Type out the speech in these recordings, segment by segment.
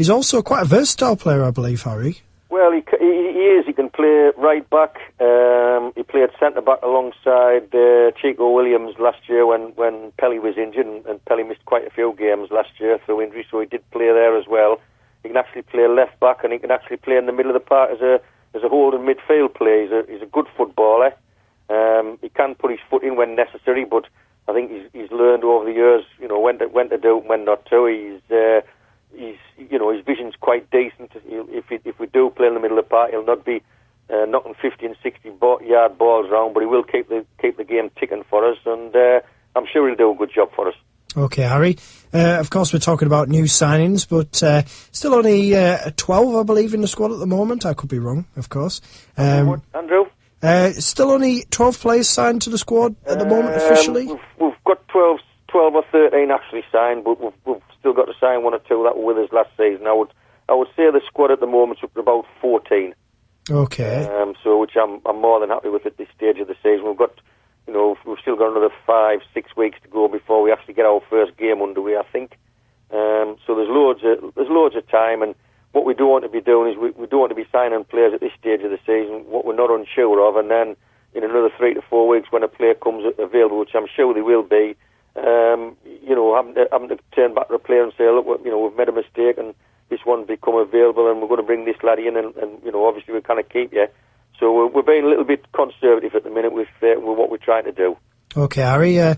he's also quite a versatile player, I believe, Harry. Well, he is. He can play right back. He played centre back alongside Chico Williams last year when Pelly was injured, and Pelly missed quite a few games last year through injury, so he did play there as well. He can actually play left back, and he can actually play in the middle of the park as a holding midfield player. He's a good footballer. He can put his foot in when necessary, but I think he's learned over the years, when to do it and when not to. His vision's quite decent. If we do play in the middle of the park, he'll not be knocking 50 and 60-yard balls around, but he will keep the game ticking for us, and I'm sure he'll do a good job for us. Okay, Harry. Of course, we're talking about new signings, but still only 12, I believe, in the squad at the moment. I could be wrong, of course. Andrew? Still only 12 players signed to the squad at the moment, officially? We've got 12 or 13 actually signed, but we've still got to sign one or two that were with us last season. I would say the squad at the moment's up to about 14. Okay. Which I'm more than happy with at this stage of the season. We've still got another 5-6 weeks to go before we actually get our first game underway, I think. So there's loads of time, and what we don't want to be doing is we don't want to be signing players at this stage of the season what we're not unsure of, and then in another 3 to 4 weeks when a player comes available, which I'm sure they will be, having to turn back to a player and say, look, we've made a mistake and this one's become available and we're going to bring this lad in and obviously we kind of keep you. So we're being a little bit conservative at the minute with what we're trying to do. Okay, Harry, are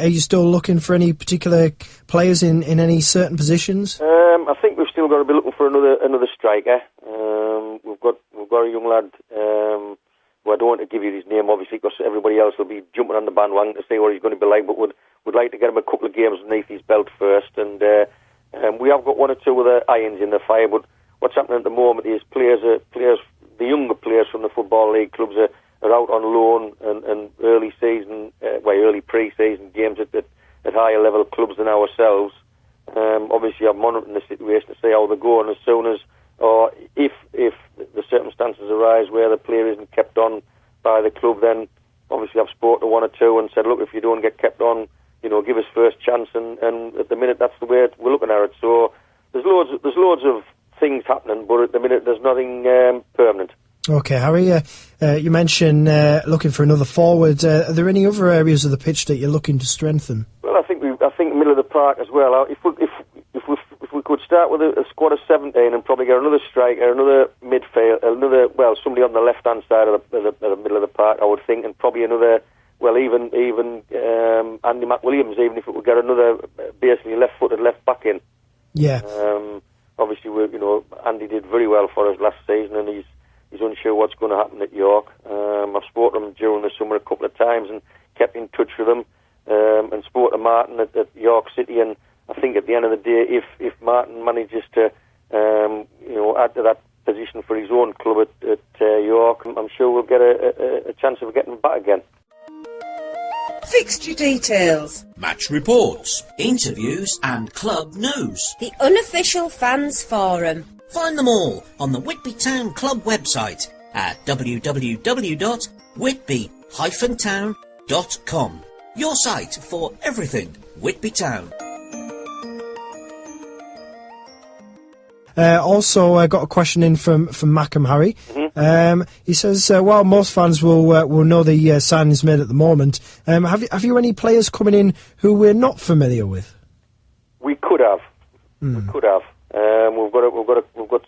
you still looking for any particular players in any certain positions? I think we've still got to be looking for another striker. We've got a young lad. Who I don't want to give you his name, obviously, because everybody else will be jumping on the bandwagon to see what he's going to be like. But would like to get him a couple of games underneath his belt first. And we have got one or two other irons in the fire. But what's happening at the moment is the younger players from the Football League clubs are out on loan and early pre-season games at higher level clubs than ourselves. Obviously, I'm monitoring the situation to see how they go, and as soon as or if the circumstances arise where the player isn't kept on by the club, then obviously I've spoken to one or two and said, look, if you don't get kept on, give us first chance, and at the minute that's the way we're looking at it. So there's loads of things happening, but at the minute there's nothing permanent. Okay, Harry, you mentioned looking for another forward. Are there any other areas of the pitch that you're looking to strengthen? Well, I think middle of the park as well. If we could start with a squad of 17 and probably get another striker, another midfield, somebody on the left-hand side of the middle of the park, I would think, and probably another, even Andy McWilliams, even if it would get another basically left-footed left back in. Yeah. Obviously, Andy did very well for us last season, and he's unsure what's going to happen at York. I've spoken to him during the summer a couple of times and kept in touch with him, and spoke to Martin at York City, and I think at the end of the day, if Martin manages to, add to that position for his own club at York, I'm sure we'll get a chance of getting him back again. Fixture details, match reports, interviews and club news. the unofficial fans forum. Find them all on the Whitby Town Club website at www.whitby-town.com. Your site for everything Whitby Town. Also, I got a question in from Mackham, Harry. Mm-hmm. He says, while most fans will know the signings made at the moment, have you any players coming in who we're not familiar with? We could have. We could have. We've got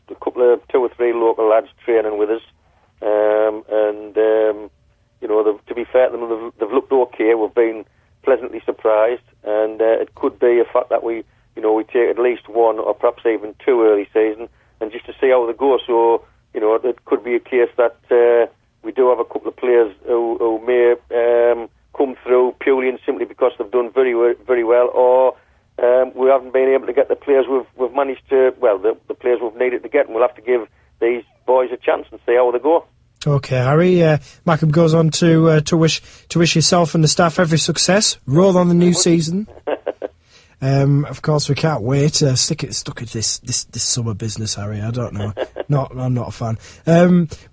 a couple of 2 or 3 local lads training with us, to be fair to them, they've looked okay. We've been pleasantly surprised, and it could be a fact that we take at least 1 or perhaps even 2 early season, and just to see how they go. So it could be a case that we do have a couple of players who may come through purely and simply because they've done very very well, or we haven't been able to get the players we've managed to, the players we've needed to get, and we'll have to give these boys a chance and see how they go. Okay, Harry. Mackham goes on to wish yourself and the staff every success. Roll on the new season. Of course, we can't wait. Stuck at this summer business, Harry. I don't know. I'm not a fan.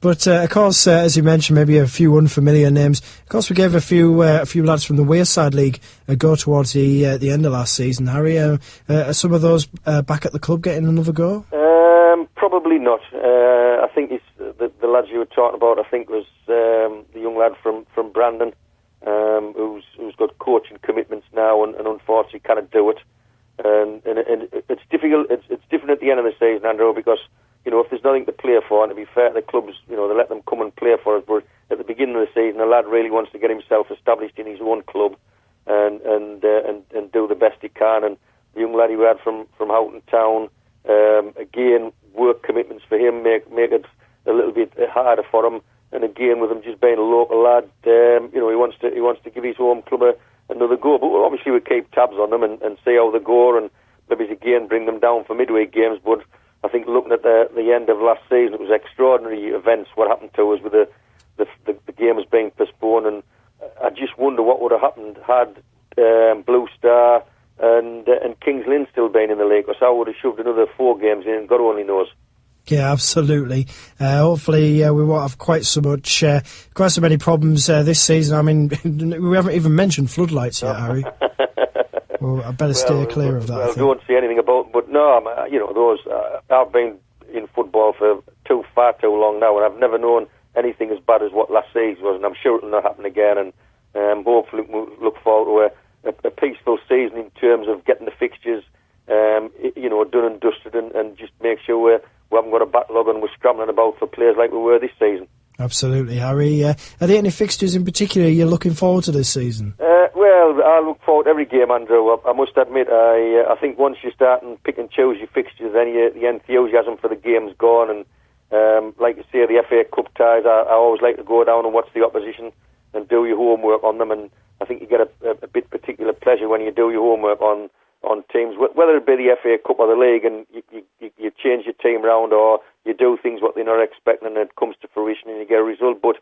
But of course, as you mentioned, maybe a few unfamiliar names. Of course, we gave a few lads from the Wayside League a go towards the end of last season. Harry, are some of those back at the club getting another go? Probably not. I think it's the lads you were talking about. I think was the young lad from Brandon, who's got coaching commitments now, and unfortunately can't do it. And it's difficult. It's different at the end of the season, Andrew, because if there's nothing to play for, and to be fair to the clubs, they let them come and play for us. But at the beginning of the season, a lad really wants to get himself established in his own club and do the best he can. And the young lad who had from Hartlepool Town, again, work commitments for him make it a little bit harder for him. And again, with him just being a local lad, he wants to give his home club another go. But obviously we keep tabs on them and see how they go, and maybe again bring them down for midweek games. But I think looking at the end of last season, it was extraordinary events what happened to us with the games being postponed, and I just wonder what would have happened had Blue Star and Kings Lynn still been in the league, because I would have shoved another 4 games in, and God only knows. Yeah, absolutely. Hopefully we won't have quite so many problems this season. I mean, we haven't even mentioned floodlights yet, Harry. Well, I better steer clear of that. Well, I don't see anything about them, but no, those. I've been in football for far too long now, and I've never known anything as bad as what last season was, and I'm sure it'll not happen again. And hopefully we'll look forward to a peaceful season in terms of getting the fixtures, done and dusted, and just make sure we haven't got a backlog and we're scrambling about for players like we were this season. Absolutely, Harry. Are there any fixtures in particular you're looking forward to this season? Well, I look forward to every game, Andrew. I must admit, I think once you start and pick and choose your fixtures, then the enthusiasm for the game's gone. And like you say, the FA Cup ties, I always like to go down and watch the opposition and do your homework on them. And I think you get a bit particular pleasure when you do your homework on teams, whether it be the FA Cup or the league, and you change your team round, or you do things what they're not expecting and it comes to fruition and you get a result. But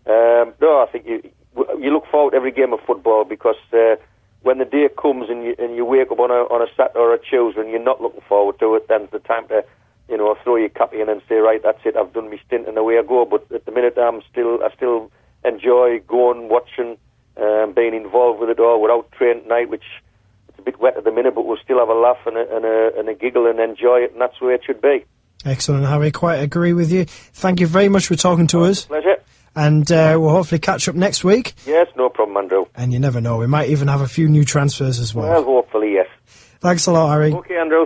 no, I think you look forward to every game of football, because when the day comes and you wake up on a Saturday or a Tuesday and you're not looking forward to it, then it's the time to throw your cap in and say, right, that's it, I've done my stint and away I go. But at the minute I still enjoy going, watching, being involved with it all without training tonight, which it's a bit wet at the minute, but we'll still have a laugh and a giggle and enjoy it, and that's the way it should be. Excellent, Harry. Quite agree with you. Thank you very much for talking to us. Pleasure. And we'll hopefully catch up next week. Yes, no problem, Andrew. And you never know, we might even have a few new transfers as well. Well, hopefully, yes. Thanks a lot, Harry. Okay, Andrew.